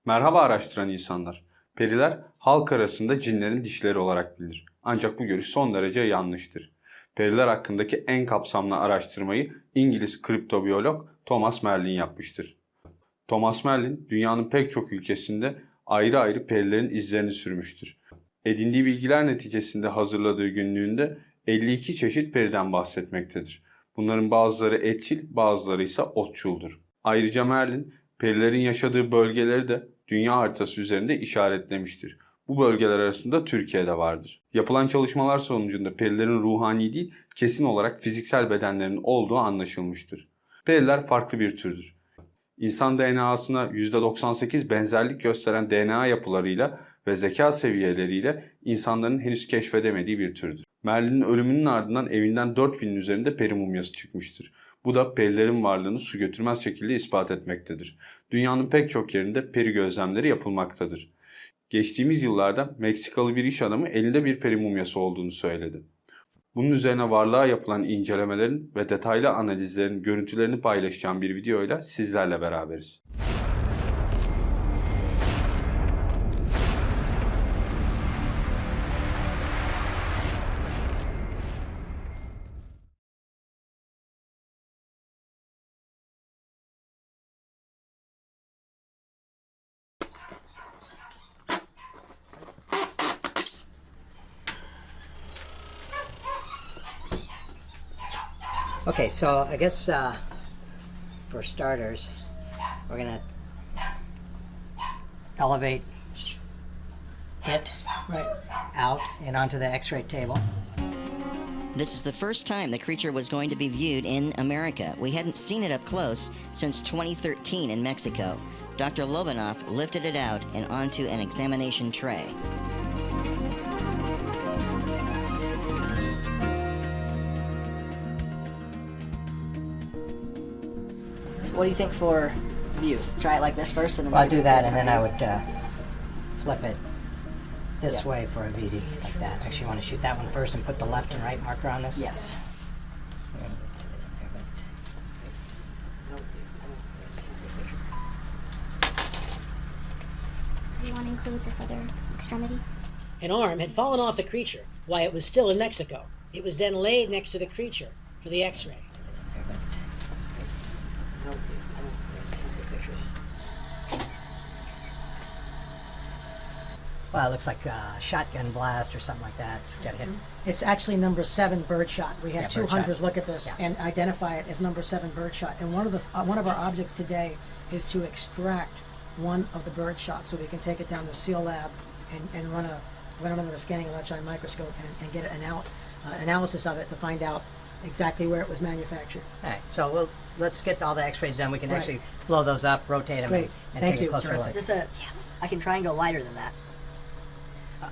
Merhaba araştıran insanlar. Periler halk arasında cinlerin dişleri olarak bilinir. Ancak bu görüş son derece yanlıştır. Periler hakkındaki en kapsamlı araştırmayı İngiliz kripto-biolog Thomas Merrylin yapmıştır. Thomas Merrylin dünyanın pek çok ülkesinde ayrı ayrı perilerin izlerini sürmüştür. Edindiği bilgiler neticesinde hazırladığı günlüğünde 52 çeşit periden bahsetmektedir. Bunların bazıları etçil, bazıları ise otçuldur. Ayrıca Merrylin, perilerin yaşadığı bölgeleri de dünya haritası üzerinde işaretlemiştir. Bu bölgeler arasında Türkiye'de vardır. Yapılan çalışmalar sonucunda perilerin ruhani değil, kesin olarak fiziksel bedenlerinin olduğu anlaşılmıştır. Periler farklı bir türdür. İnsan DNA'sına %98 benzerlik gösteren DNA yapılarıyla ve zeka seviyeleriyle insanların henüz keşfedemediği bir türdür. Merlin'in ölümünün ardından evinden 4000'in üzerinde peri mumyası çıkmıştır. Bu da perilerin varlığını su götürmez şekilde ispat etmektedir. Dünyanın pek çok yerinde peri gözlemleri yapılmaktadır. Geçtiğimiz yıllarda Meksikalı bir iş adamı elinde bir peri mumyası olduğunu söyledi. Bunun üzerine varlığa yapılan incelemelerin ve detaylı analizlerin görüntülerini paylaşacağım bir videoyla sizlerle beraberiz. Okay, so I guess for starters, we're gonna elevate it out and onto the X-ray table. This is the first time the creature was going to be viewed in America. We hadn't seen it up close since 2013 in Mexico. Dr. Lobanoff lifted it out and onto an examination tray. What do you think for views? Try it like this first, and then. Well, I'd do that, and then I would flip it this way for a VD, like that. Actually, you want to shoot that one first and put the left and right marker on this? Yes. Do you want to include this other extremity? An arm had fallen off the creature while it was still in Mexico. It was then laid next to the creature for the X-ray. Well, it looks like a shotgun blast or something like that. Got hit. It's actually number 7 birdshot. We had Yeah, two birdshot. hunters look at this and identify it as number 7 birdshot. And one of our objects today is to extract one of the birdshot, so we can take it down to the SEAL lab and run it under the scanning electron microscope and get an analysis of it to find out exactly where it was manufactured. All right, so let's get all the X-rays done. We can Right. actually blow those up, rotate them, Great. and Thank take you. a closer Terrific. look. Is this I can try and go lighter than that.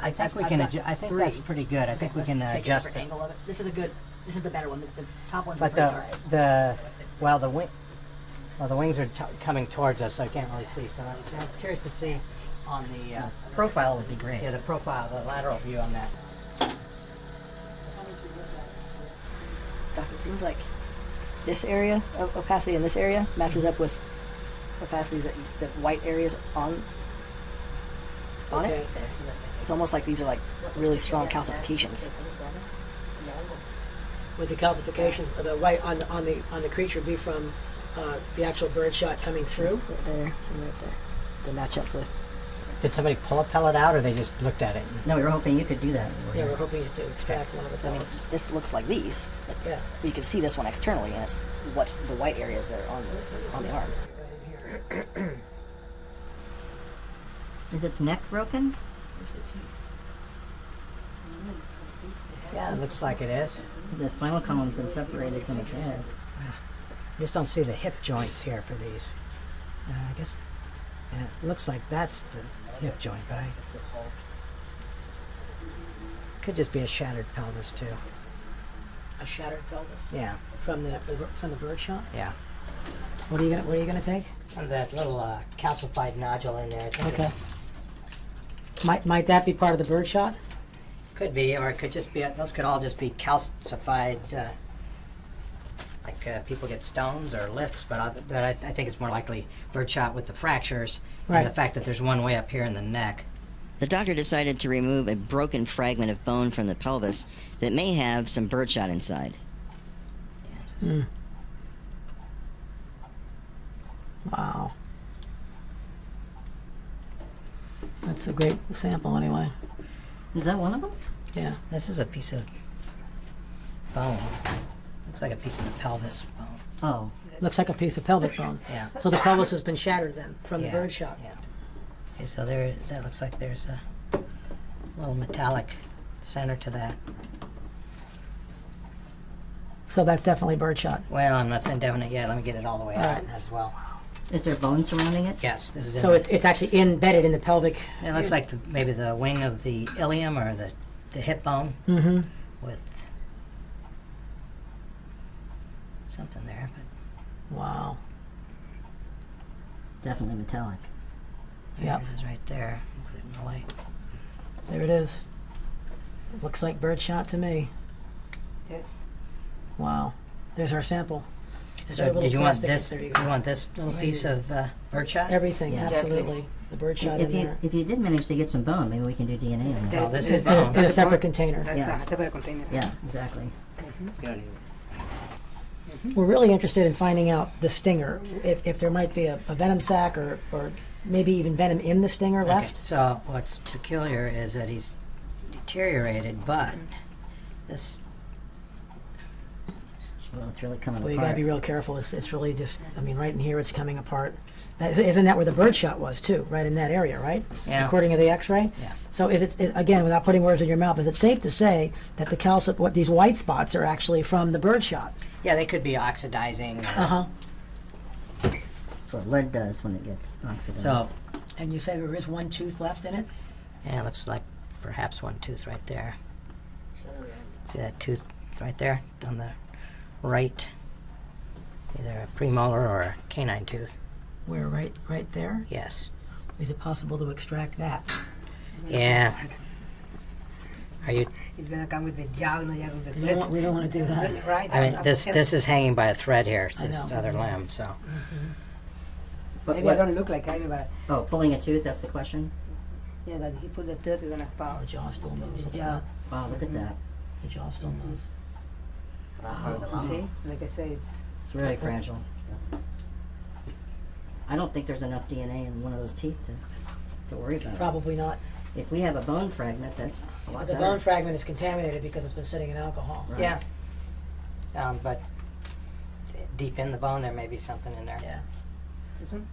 I think we I've can. got I think 3. that's pretty good. I think we Let's can take adjust a different it. angle of it. This is the better one. The top one's But pretty dark. the wings are coming towards us, so I can't really see. So I'm curious to see on the Profile would be great. yeah, the profile, the lateral view on that. Doc, it seems like this area of opacity in this area matches up with opacities that the white areas on Okay. it. It's almost like these are like really strong calcifications. With the calcification of the white on the creature be from the actual birdshot coming through. Right there, see right there. They match up with. Did somebody pull a pellet out, or they just looked at it? No, we were hoping you could do that. Yeah, we're hoping to extract one of the I mean, pellets. this looks like these, but Yeah. you can see this one externally, and it's what the white areas that are on the arm. Is its neck broken? Yeah, it looks like it is. The spinal column's been separated from its head. Just don't see the hip joints here for these. I guess it looks like that's the hip joint, but could just be a shattered pelvis too. A shattered pelvis. Yeah, From the birdshot. yeah. What are you gonna take? And that little calcified nodule in there. I think Okay. Might that be part of the birdshot? Could be, or it could just be. Those could all just be calcified like people get stones or liths, but I think it's more likely birdshot with the fractures and Right. the fact that there's one way up here in the neck. The doctor decided to remove a broken fragment of bone from the pelvis that may have some birdshot inside. Wow. That's a great sample anyway. Is that one of them? Yeah. This is a piece of bone. Looks like a piece of the pelvis bone. Oh. Looks like a piece of pelvic bone. Yeah. So the pelvis has been shattered then from the Yeah, bird shot. Yeah. Okay, so there, that looks like there's a little metallic center to that. So that's definitely bird shot. Well, I'm not saying definite yet. Let me get it all the way out Alright. as well. Is there bone surrounding it? Yes, this is. So in it's actually embedded in the pelvic. It looks like maybe the wing of the ilium or the hip bone Mm-hmm. with something there. But Wow. Definitely metallic. there Yep. it is right there. Put it in the light. There it is. Looks like bird shot to me. Yes. Wow. There's our sample. Is there a So little did you want plastic? this? There you You go. want this little piece of birdshot? Everything, Yeah. absolutely. The bird shot in there. If you did manage to get some bone, maybe we can do DNA on that. Well, this In, is in bone. a separate container. That's Yeah. a separate container. Yeah, exactly. We're really interested in finding out the stinger, if there might be a venom sac or maybe even venom in the stinger Okay, left. so what's peculiar is that he's deteriorated, but this. Well, it's really coming Well, you apart. gotta be real careful. It's really just, I mean, right in here it's coming apart. Isn't that where the bird shot was too? Right in that area, right? Yeah. According to the X-ray. Yeah. So again, without putting words in your mouth, is it safe to say that the calcium, what these white spots are actually from the bird shot? Yeah, they could be oxidizing. Or, Uh-huh. That's what lead does when it gets oxidized. So, And you say there is one tooth left in it? yeah, it looks like perhaps one tooth right there. See that tooth right there on the right? Either a premolar or a canine tooth. Where, right there? Yes. Is it possible to extract that? Yeah. Are you? It's gonna come with the jaw, no jaw with the We don't want to do that. Right? I mean, this is hanging by a thread here. It's I this know. other limb. So But Maybe I don't look like Ivy, but oh, pulling a tooth, that's the question? yeah, but he put the tooth, it's gonna fall. The jaw still moves. The jaw. Wow, look at that. The jaw still moves. See? Like I say, It's really fragile. I don't think there's enough DNA in one of those teeth to worry about. Probably not. If we have a bone fragment, that's a lot The better. bone fragment is contaminated because it's been sitting in alcohol. Right. yeah. But deep in the bone, there may be something in there. Yeah. this one.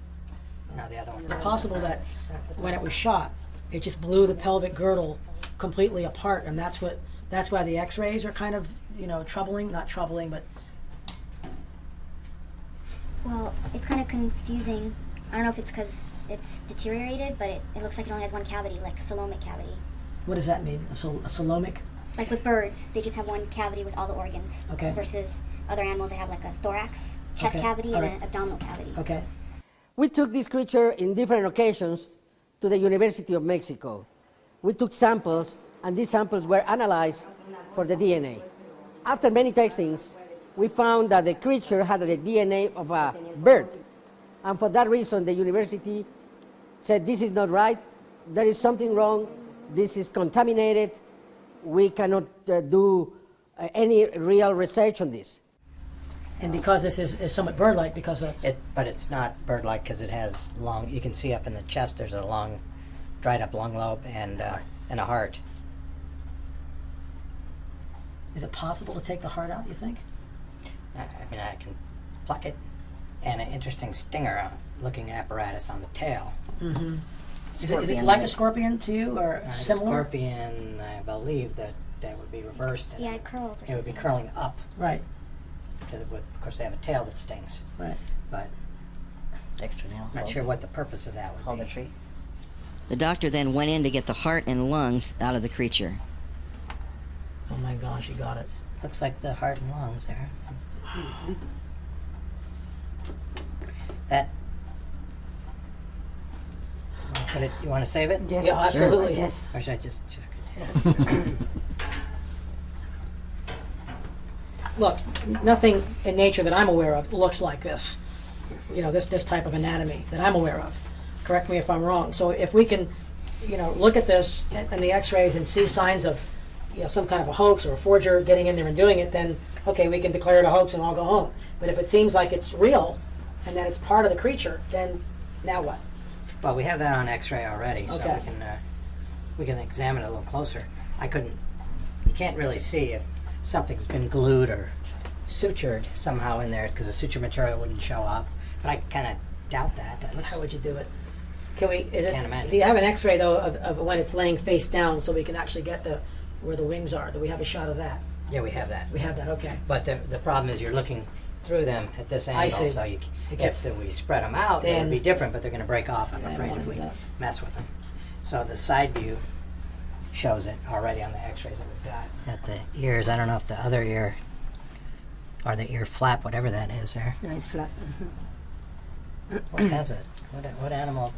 No, the other one. It's possible that when it was shot, it just blew the pelvic girdle completely apart, and that's why the X-rays are kind of, troubling. Not troubling, but Well, it's kind of confusing. I don't know if it's because it's deteriorated, but it looks like it only has one cavity, like a coelomic cavity. what does that mean? A coelomic? Like with birds, they just have one cavity with all the organs. Okay. Versus other animals that have like a thorax, chest Okay, cavity, and alright. an abdominal cavity. Okay. We took this creature in different occasions to the University of Mexico. We took samples, and these samples were analyzed for the DNA. After many testings, we found that the creature had the DNA of a bird. And for that reason, the university said, this is not right, there is something wrong, this is contaminated, we cannot do any real research on this. And because this is somewhat bird-like, because But it's not bird-like because it has long. You can see up in the chest. There's a long, dried-up lung lobe and a heart. is it possible to take the heart out, you think? I mean, I can pluck it, and an interesting stinger-looking apparatus on the tail. Is it like a scorpion to you, or A similar? scorpion, I believe that would be reversed. And Yeah, it curls or it would be something. curling up Right, because, of course, they have a tail that stings. right. But Extra nail. I'm not sure what the purpose of that would be. The doctor then went in to get the heart and lungs out of the creature. Oh my gosh, you got it. Looks like the heart and lungs there. That. You want to save it? Yes. Yeah, absolutely. Yes. Or should I just check it? look, nothing in nature that I'm aware of looks like this. You know, this type of anatomy that I'm aware of. Correct me if I'm wrong. So if we can, you know, look at this and the X-rays and see signs of, you know, some kind of a hoax or a forger getting in there and doing it, then okay, we can declare it a hoax and I'll go home. But if it seems like it's real and that it's part of the creature, then now what? Well, we have that on X-ray already, so Okay. we can examine it a little closer. You can't really see if something's been glued or sutured somehow in there, because the suture material wouldn't show up. But I kind of doubt that. How would you do it? Can we? Is it? Can't imagine. Do you have an X-ray though of when it's laying face down, so we can actually get where the wings are? Do we have a shot of that? Yeah, we have that. We have that. Okay. But the problem is you're looking through them at this I angle, see. so It gets- if we spread them out, it Then- would be different, but they're going to break off, I'm Yeah, I don't afraid, wanna if do we that. mess with them. So the side view shows it already on the X-rays that we've got. At the ears, I don't know if the other ear, or the ear flap, whatever that is there. Nice flat. What has it? What animal,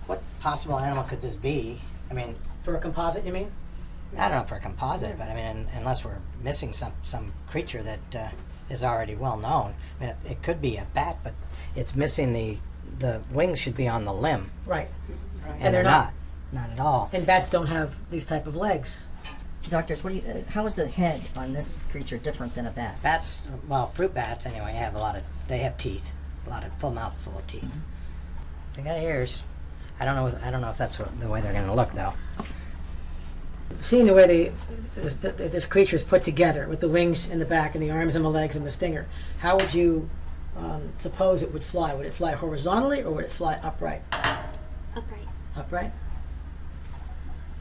what possible animal could this be? I mean, For a composite, you mean? I don't know for a composite, but I mean, unless we're missing some creature that is already well known. I mean, it could be a bat, but it's missing the wings should be on the limb, Right. and they're not at all. And bats don't have these type of legs. Doctors, how is the head on this creature different than a bat? Bats, well, fruit bats anyway, they have teeth, a lot of full mouthful of teeth. They got ears. I don't know if that's the way they're going to look though. Seeing the way this creature is put together with the wings in the back and the arms and the legs and the stinger, how would you suppose it would fly? Would it fly horizontally or would it fly upright? Upright. Upright?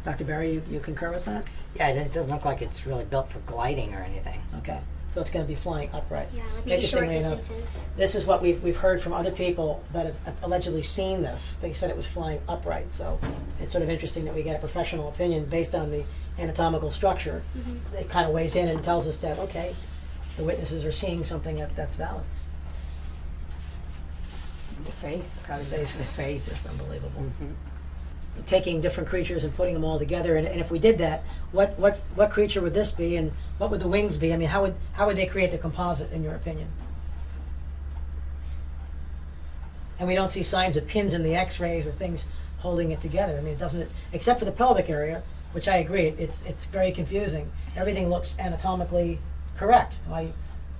Dr. Barry, you concur with that? Yeah, it doesn't look like it's really built for gliding or anything. Okay. So it's going to be flying upright. Yeah, like maybe short Interestingly enough, distances. this is what we've heard from other people that have allegedly seen this. They said it was flying upright, so it's sort of interesting that we get a professional opinion based on the anatomical structure. It kind of weighs in and tells us that, okay, the witnesses are seeing something that's valid. The face. How is Face the is face? just unbelievable. Taking different creatures and putting them all together, and if we did that, what creature would this be, and what would the wings be? I mean, how would they create the composite, in your opinion? And we don't see signs of pins in the X-rays or things holding it together. I mean, it doesn't, except for the pelvic area, which I agree, it's very confusing. Everything looks anatomically correct. Am I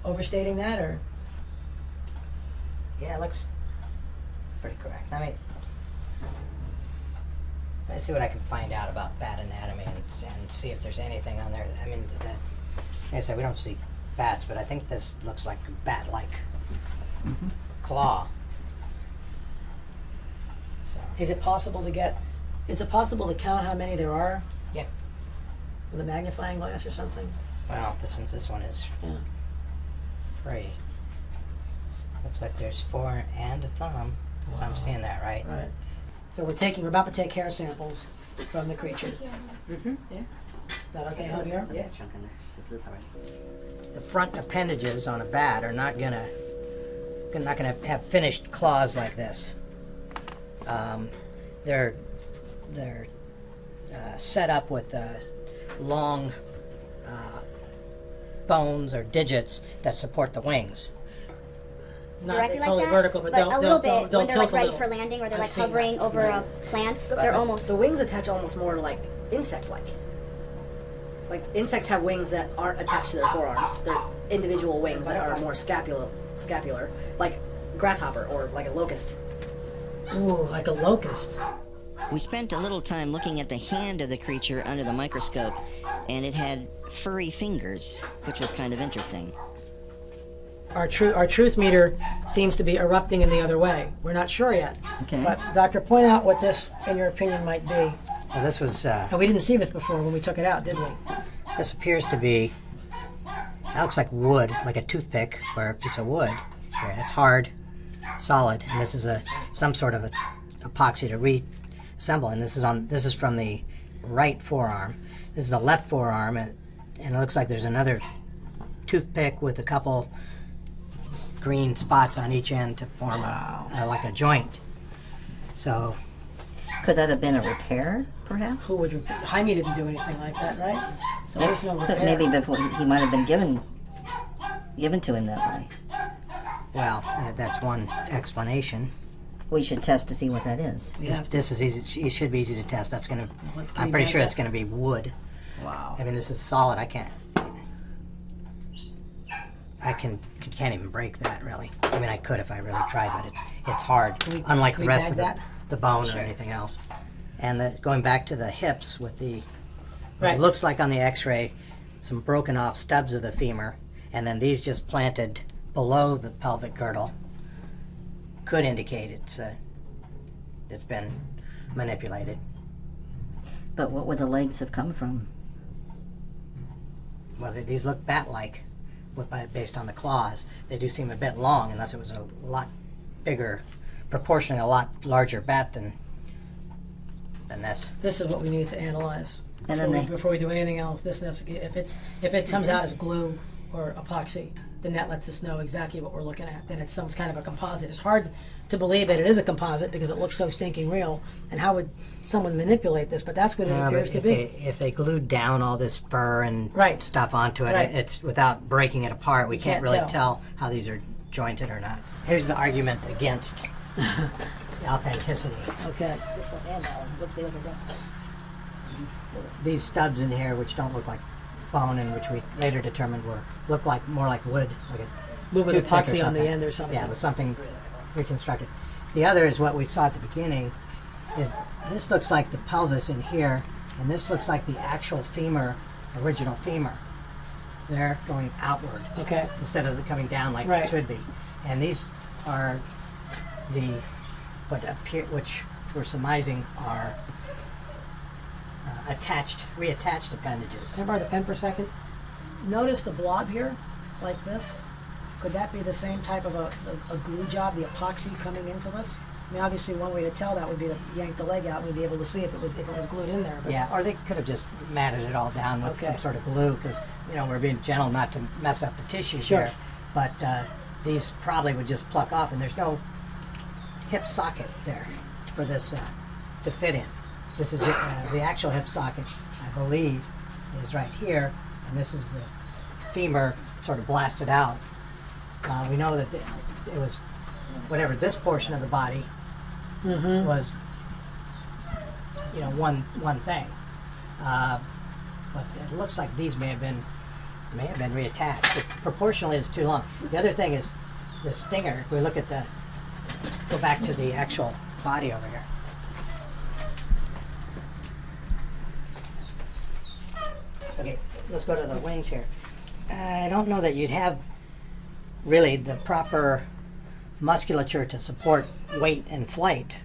overstating that, or? Yeah, it looks pretty correct. Let me see what I can find out about bat anatomy and see if there's anything on there. I mean, like I said, we don't see bats, but I think this looks like a bat-like claw. So, Is it possible to count how many there are yeah. with a magnifying glass or something? Well, since this one is Yeah. free, looks like there's 4 and a thumb. If I'm seeing that right. Right. So we're about to take hair samples from the creature. Mm-hmm. Yeah. Is that okay, Javier? Yes. The front appendages on a bat are not gonna have finished claws like this. They're set up with long bones or digits that support the wings. Not Directly like totally that, vertical, but a little bit they'll when they're tilt like a ready little. for landing, or they're I've like seen hovering that. over plants. They're almost. The wings attach almost more to like insect-like. Like insects have wings that aren't attached to their forearms. They're individual wings that are more scapular, like grasshopper or like a locust. Ooh, like a locust. We spent a little time looking at the hand of the creature under the microscope, and it had furry fingers, which was kind of interesting. Our truth meter seems to be erupting in the other way. We're not sure yet. Okay. But doctor, point out what this, in your opinion, might be. Well, this was And we didn't see this before when we took it out, did we? this appears to be. That looks like wood, like a toothpick or a piece of wood. Here, it's hard, solid, and this is some sort of a epoxy to reassemble. And this is from the right forearm. This is the left forearm, and it looks like there's another toothpick with a couple green spots on each end to form like a joint. So Could that have been a repair, perhaps? Who would Jaime didn't do anything like that, right? So there's no repair. Maybe before he might have been given given to him that way. Well, that's one explanation. We should test to see what that is. This is easy. It should be easy to test. That's gonna. Let's I'm keep pretty that- sure it's gonna be wood. Wow. I mean, this is solid. I can't even break that really. I mean, I could if I really tried, but it's hard. Unlike can the we rest bag of that? the bone or anything else. And going back to the hips with the. Right. It looks like on the X-ray, some broken off stubs of the femur, and then these just planted below the pelvic girdle could indicate it's been manipulated. But what would the legs have come from? Well, these look bat-like based on the claws. They do seem a bit long, unless it was a lot bigger, proportionally a lot larger bat than this. This is what we need to analyze And then before we do anything else. If it comes out as glue or epoxy, then that lets us know exactly what we're looking at. Then it's some kind of a composite. It's hard to believe that it is a composite because it looks so stinking real. And how would someone manipulate this? But that's what it appears to be. If they glued down all this fur and Right. stuff onto it, Right. it's without breaking it apart. We can't can't really tell. tell how these are jointed or not. Here's the argument against the authenticity. Okay. This one and that one. Look, they look identical. These stubs in here, which don't look like bone, and which we later determined look like more like wood, like a little bit of toothpick or epoxy on the something. end or something. Yeah, with something reconstructed. The other is what we saw at the beginning. Is this looks like the pelvis in here, and this looks like the actual femur, original femur. They're going outward Okay. instead of coming down like Right. it should be. And these are which we're surmising are reattached appendages. Can I borrow the pen for a second? Notice the blob here, like this. Could that be the same type of a glue job, the epoxy coming into this? I mean, obviously, one way to tell that would be to yank the leg out and we'd be able to see if it was glued in there. But Yeah, or they could have just matted it all down with Okay. some sort of glue, because we're being gentle not to mess up the tissues Sure. here. But these probably would just pluck off, and there's no hip socket there for this to fit in. This is the actual hip socket, I believe, is right here, and this is the femur sort of blasted out. We know that it was whatever this portion of the body was, one thing. But it looks like these may have been reattached. But proportionally, it's too long. The other thing is the stinger. If we look at go back to the actual body over here. Okay, let's go to the wings here. I don't know that you'd have really the proper musculature to support weight and flight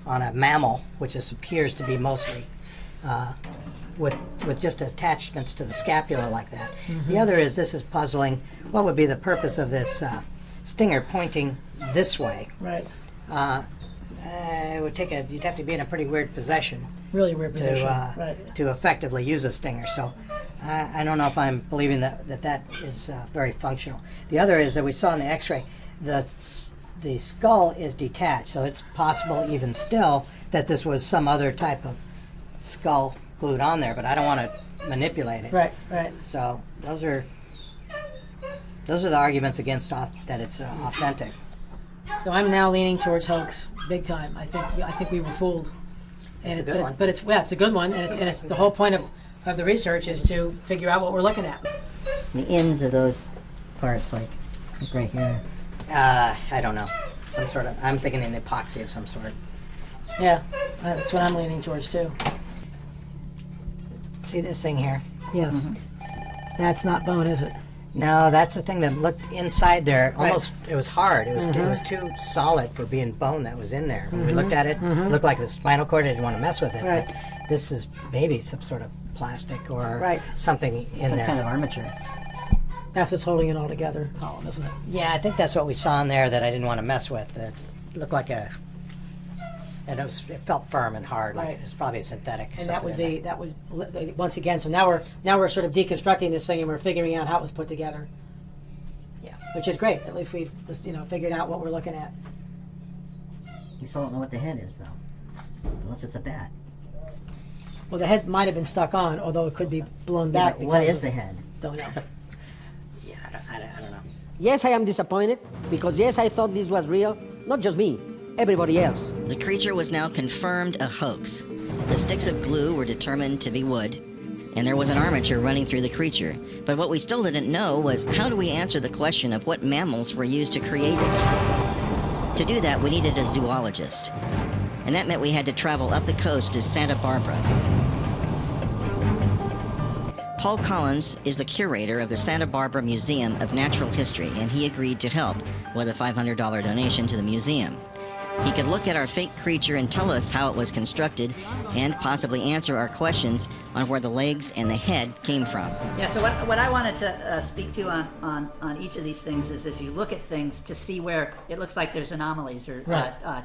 on a mammal, which appears to be mostly with just attachments to the scapula like that. The other is, this is puzzling. What would be the purpose of this stinger pointing this way? right, It would you'd have to be in a pretty weird position really weird position. to Right. to effectively use a stinger. So I don't know if I'm believing that is very functional. The other is that we saw in the X-ray the skull is detached, so it's possible even still that this was some other type of skull glued on there. But I don't want to manipulate it. Right. Right. So those are the arguments against that it's authentic. So I'm now leaning towards hoax, big time. I think we were fooled. And It's a good one. But it's a good one, and it's the whole point of the research is to figure out what we're looking at. The ends of those parts, like right here. I don't know. I'm thinking an epoxy of some sort. Yeah, that's what I'm leaning towards too. See this thing here? Yes. That's not bone, is it? No, that's the thing that looked inside there. Right. Almost, it was hard. It was too solid for being bone that was in there. When we looked at it, it looked like the spinal cord. I didn't want to mess with it. Right. But this is maybe some sort of plastic or Right. something in Some there. kind of armature. That's what's holding it all together, Colin, isn't it? Yeah, I think that's what we saw in there that I didn't want to mess with. It looked like and it felt firm and hard. Like Right. it's probably synthetic. And that something would in be once again. So now we're sort of deconstructing this thing and we're figuring out how it was put together. Yeah. Which is great. At least we've figured out what we're looking at. You still don't know what the head is, though. Unless it's a bat. Well, the head might have been stuck on, although it could be blown back. What because is the head? Don't know. Yeah, Yes, I am disappointed because yes, I thought this was real. Not just me, everybody else. The creature was now confirmed a hoax. The sticks of glue were determined to be wood, and there was an armature running through the creature. But what we still didn't know was, how do we answer the question of what mammals were used to create it? To do that, we needed a zoologist. And that meant we had to travel up the coast to Santa Barbara. Paul Collins is the curator of the Santa Barbara Museum of Natural History, and he agreed to help with a $500 donation to the museum. He could look at our fake creature and tell us how it was constructed and possibly answer our questions on where the legs and the head came from. Yeah, so what I wanted to speak to on each of these things is as you look at things to see where it looks like there's anomalies or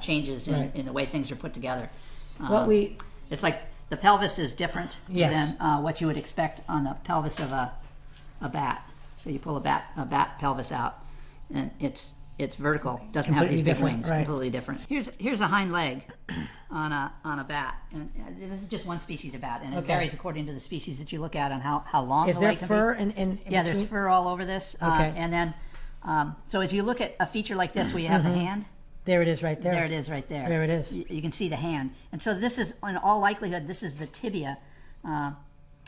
changes in the way things are put together. It's like the pelvis is different than what you would expect on the pelvis of a bat. So you pull a bat pelvis out, and it's vertical, doesn't have these big wings, completely different. Here's a hind leg on a bat, and this is just one species of bat, and it varies according to the species that you look at on how long the leg can be. Is there fur in Yeah, there's fur all over this. And then, so as you look at a feature like this where you have the hand, there it is right there. there it is right there. There it is. You can see the hand. And so this is, in all likelihood, this is the tibia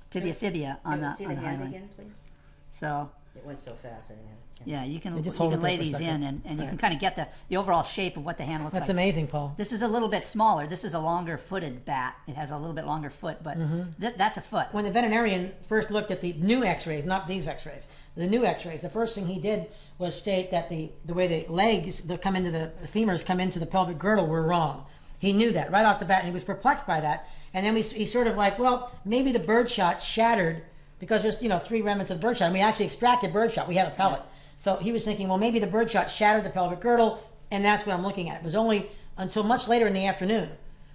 fibia on the hind leg. please? So It went so fast, I didn't have yeah, you can just hold it lay there for a these second. in, and you can kind of get the overall shape of what the hand looks That's like. amazing, Paul. This is a little bit smaller. This is a longer footed bat. It has a little bit longer foot, but that's a foot. When the veterinarian first looked at the new x-rays, not these x-rays, the new x-rays, the first thing he did was state that the way the legs that come into the femurs come into the pelvic girdle were wrong. He knew that right off the bat, and he was perplexed by that. And then he sort of like, well, maybe the bird shot shattered because there's 3 remnants of bird shot. And we actually extracted bird shot. We had a pellet. So he was thinking, well, maybe the bird shot shattered the pelvic girdle, and that's what I'm looking at. It was only until much later in the afternoon,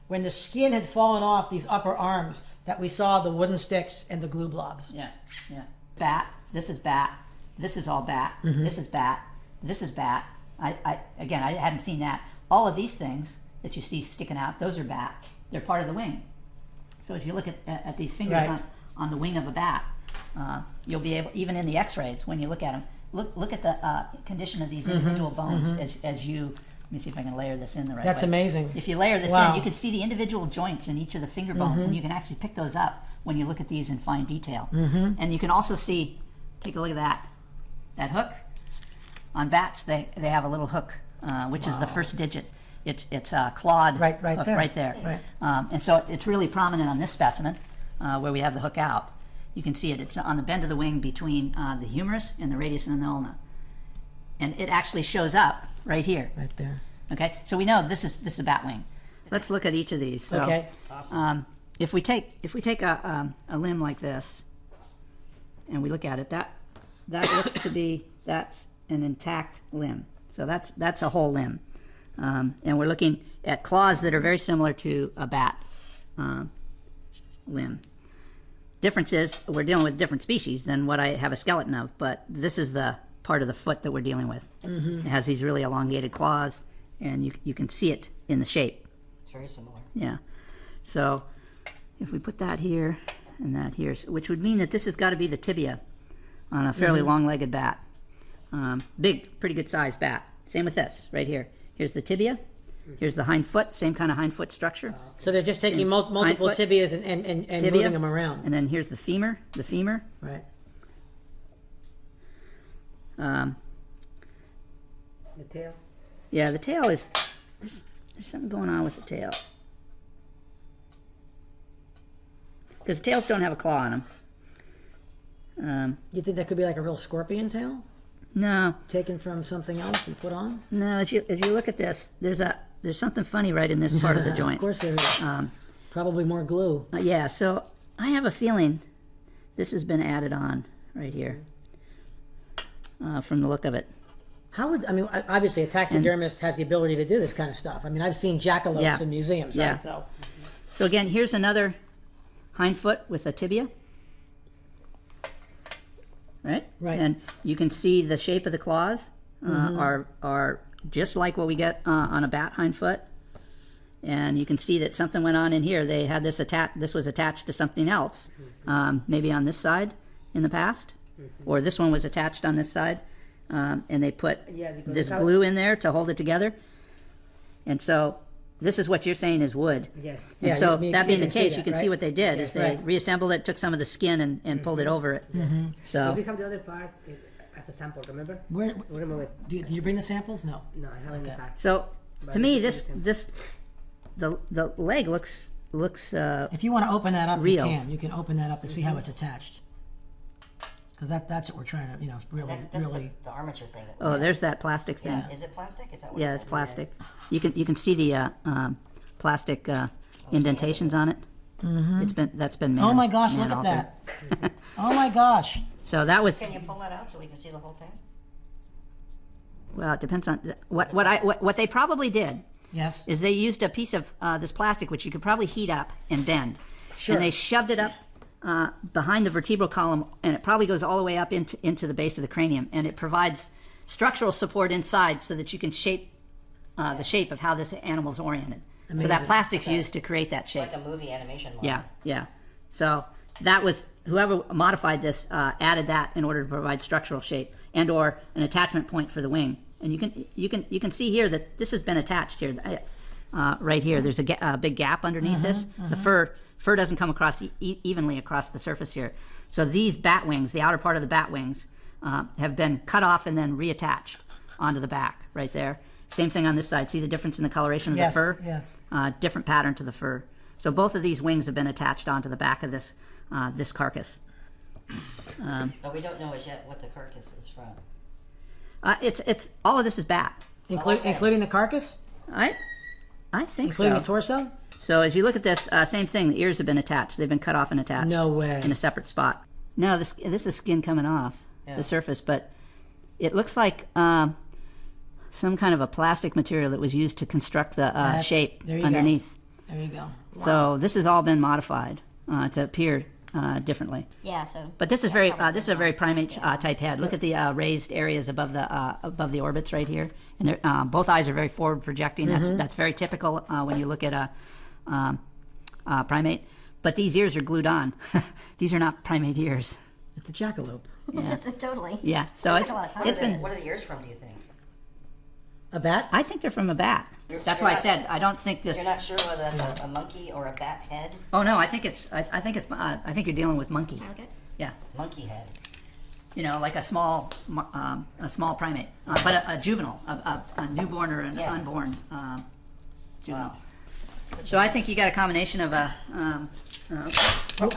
when the skin had fallen off these upper arms, that we saw the wooden sticks and the glue blobs. Yeah. Bat. This is bat. This is all bat. This is bat. This is bat. I hadn't seen that. All of these things that you see sticking out, those are bat. They're part of the wing. So as you look at these fingers on the wing of a bat, you'll be able, even in the x-rays, when you look at them, look at the condition of these individual bones as you, let me see if I can layer this in the right way. That's amazing. If you layer this Wow. in, you can see the individual joints in each of the finger bones, and you can actually pick those up when you look at these in fine detail. And you can also see, take a look at that hook. On bats, they have a little hook, which is the first digit. It's clawed Right hook there. right there. Right. And so it's really prominent on this specimen where we have the hook out. You can see it. It's on the bend of the wing between the humerus and the radius and the ulna. And it actually shows up right here. Right there. Okay, so we know this is a bat wing. Let's look at each of these. So, Okay. If we take a limb like this, and we look at it, that looks to be, that's an intact limb. So that's a whole limb, and we're looking at claws that are very similar to a bat limb. Difference is we're dealing with different species than what I have a skeleton of, but this is the part of the foot that we're dealing with. It has these really elongated claws, and you can see it in the shape. It's very similar. Yeah. So if we put that here and that here, which would mean that this has got to be the tibia on a fairly long-legged bat. Big, pretty good sized bat. Same with this right here. Here's the tibia. Here's the hind foot, same kind of hind foot structure. So they're just taking multiple tibias and Tibia, moving them around. And then here's the femur. Right. The tail? Yeah, the tail is, there's something going on with the tail. Because tails don't have a claw on them. You think that could be like a real scorpion tail? No. Taken from something else and put on? No, as you look at this, there's something funny right in this part of the joint. Of course there is. Probably more glue. Yeah, so I have a feeling this has been added on right here from the look of it. Obviously a taxidermist has the ability to do this kind of stuff. I mean, I've seen jackalopes in museums, right? Yeah. So again, here's another hind foot with a tibia. Right? And you can see the shape of the claws are just like what we get on a bat hind foot. And you can see that something went on in here. They had this was attached to something else, maybe on this side in the past, or this one was attached on this side. and they put Yeah, because this it's how- glue in there to hold it together. And so this is what you're saying is wood. Yes. And Yeah, so you that being the can see case, that, you can right? see what they did is they Right. reassembled it, took some of the skin and pulled it over it. So We have the other part as a sample, remember? Where, We remove it. did you bring the samples? No. No, I haven't in the Okay. back. So to me, the leg looks If you want to open that up, Real. you can. You can open that up and see how it's attached. Because that's what we're trying to, really, really. the armature thing. oh, there's that plastic thing. Yeah. Is it plastic? Is that what Yeah, it's plastic. You can see the plastic indentations on it. That's been Oh my gosh! Look at man-altered. that. Oh my gosh! So that was Can you pull that out so we can see the whole thing? well. It depends on what they probably did. Yes. Is they used a piece of this plastic which you could probably heat up and bend, Sure. and they shoved it up behind the vertebral column, and it probably goes all the way up into the base of the cranium, and it provides structural support inside so that you can shape the shape of how this animal's oriented. So that Amazing. plastic's used to create that shape. Like a movie animation model. Yeah, yeah. So that was whoever modified this added that in order to provide structural shape and or an attachment point for the wing. And you can see here that this has been attached here, right here. There's a big gap underneath this. The fur doesn't come across evenly across the surface here. So these bat wings, the outer part of the bat wings, have been cut off and then reattached onto the back right there. Same thing on this side. See the difference in the coloration of Yes. the fur? Yes. Different pattern to the fur. So both of these wings have been attached onto the back of this this carcass. But we don't know as yet what the carcass is from. It's all of this is bat. Including the carcass, I think including so. the torso. So as you look at this, same thing. The ears have been attached. They've been cut off and attached. No way. In a separate spot. No, this is skin coming off the surface, but it looks like some kind of a plastic material that was used to construct the shape there you go. underneath. There you go. So this has all been modified to appear differently. Yeah, so. But this is this is a very primate type head. Look at the raised areas above the orbits right here, and both eyes are very forward projecting. That's very typical when you look at a primate. But these ears are glued on. These are not primate ears. It's a jackalope. Yeah. Totally. Yeah. So it's a lot of time. it's been. What are the ears from, do you think? A bat? I think they're from a bat. That's why I said I don't think this. You're not sure whether that's a monkey or a bat head? Oh no, I think it's. I think it's. I think you're dealing with monkey. Okay. Yeah. Monkey head. You know, like a small primate, but a juvenile, a newborn or an unborn juvenile. Wow. So I think you got a combination of a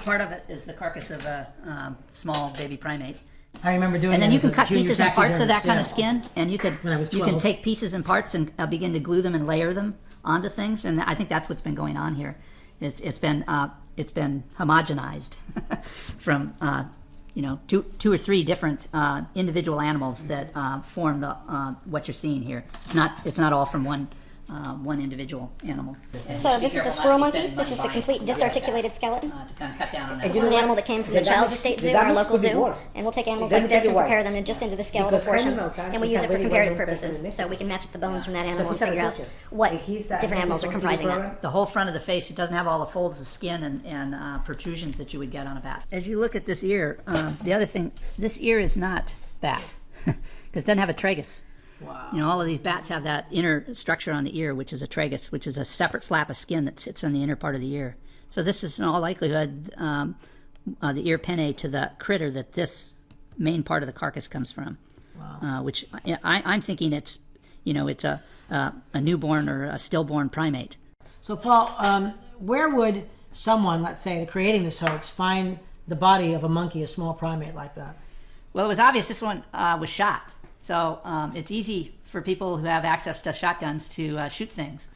part of it is the carcass of a small baby primate, I remember doing and then that you as can a cut junior pieces and parts of that kind of taxidermist, skin, and you could When I was you can 12. take pieces and parts and begin to glue them and layer them onto things, and I think that's what's been going on here. It's been homogenized from two or three different individual animals that form the what you're seeing here. It's not all from one individual animal. So this is a squirrel monkey. This is the complete disarticulated skeleton. To kind of cut down on This that. is an animal that came from the Child's Estate Zoo, our local zoo, and we'll take animals like this and prepare them just into the skeletal portions, and we use it for comparative purposes, so we can match up the bones from that animal and figure out what different animals are comprising that. The whole front of the face, it doesn't have all the folds of skin and protrusions that you would get on a bat. As you look at this ear, the other thing, this ear is not bat because it doesn't have a tragus. Wow. You know, all of these bats have that inner structure on the ear, which is a tragus, which is a separate flap of skin that sits on the inner part of the ear. So this is in all likelihood the ear pinnae to the critter that this main part of the carcass comes from. Wow. Which I'm thinking it's a newborn or a stillborn primate. So, Paul, where would someone, let's say, creating this hoax, find the body of a monkey, a small primate like that? Well, it was obvious this one was shot. So it's easy for people who have access to shotguns to shoot things.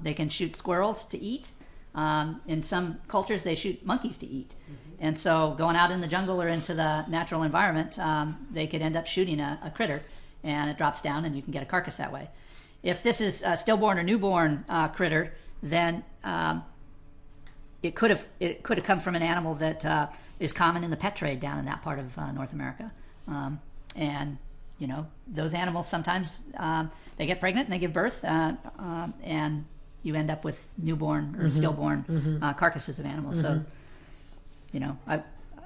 They can shoot squirrels to eat. In some cultures, they shoot monkeys to eat. And so going out in the jungle or into the natural environment, they could end up shooting a critter, and it drops down, and you can get a carcass that way. If this is a stillborn or newborn critter, then it could have come from an animal that is common in the pet trade down in that part of North America. And you know, those animals sometimes they get pregnant and they give birth, and you end up with newborn or stillborn carcasses of animals. So, you know,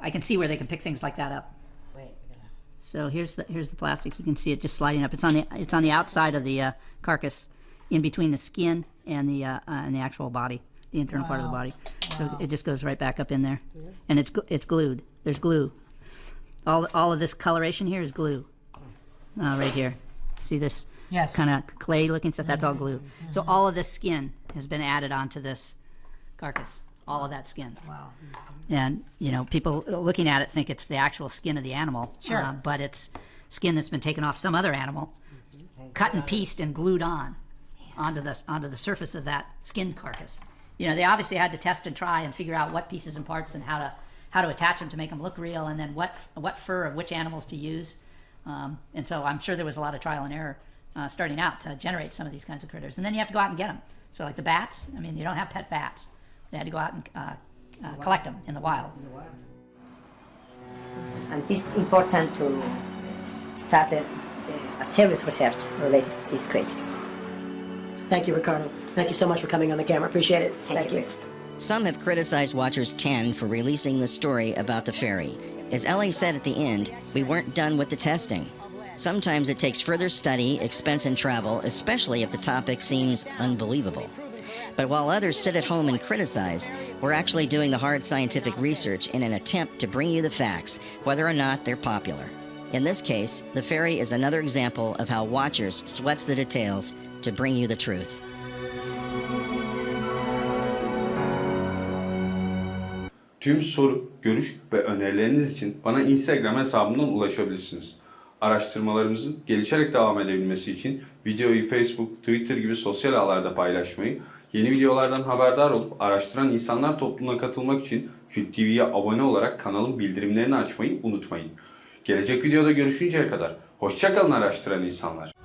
I can see where they can pick things like that up. Wait, we're gonna... So here's the plastic. You can see it just sliding up. It's on the outside of the carcass, in between the skin and the actual body, the internal part of the body. So it just goes right back up in there, and it's glued. There's glue. All of this coloration here is glue. Right here. See this kind of clay-looking stuff? That's all glue. So all of this skin has been added onto this carcass. All of that skin. Wow. And, you know, people looking at it think it's the actual skin of the animal. Sure. But it's skin that's been taken off some other animal, cut and pieced and glued onto the surface of that skin carcass. You know, they obviously had to test and try and figure out what pieces and parts and how to attach them to make them look real, and then what fur of which animals to use. And so I'm sure there was a lot of trial and error starting out to generate some of these kinds of critters. And then you have to go out and get them. So like the bats, I mean, you don't have pet bats. They had to go out and collect them in the wild. And it's important to start a serious research related to these creatures. Thank you, Ricardo. Thank you so much for coming on the camera. Appreciate it. Thank you. Some have criticized Watchers 10 for releasing the story about the fairy. As Ellie said at the end, we weren't done with the testing. Sometimes it takes further study, expense, and travel, especially if the topic seems unbelievable. But while others sit at home and criticize, we're actually doing the hard scientific research in an attempt to bring you the facts, whether or not they're popular. In this case, the fairy is another example of how Watchers sweats the details to bring you the truth. Tüm soru, görüş ve önerileriniz için bana Instagram hesabımdan ulaşabilirsiniz. Araştırmalarımızın gelişerek devam edebilmesi için videoyu Facebook, Twitter gibi sosyal ağlarda paylaşmayı, yeni videolardan haberdar olup araştıran insanlar topluluğuna katılmak için Kült TV'ye abone olarak kanalın bildirimlerini açmayı unutmayın. Gelecek videoda görüşünceye kadar hoşça kalın araştıran insanlar.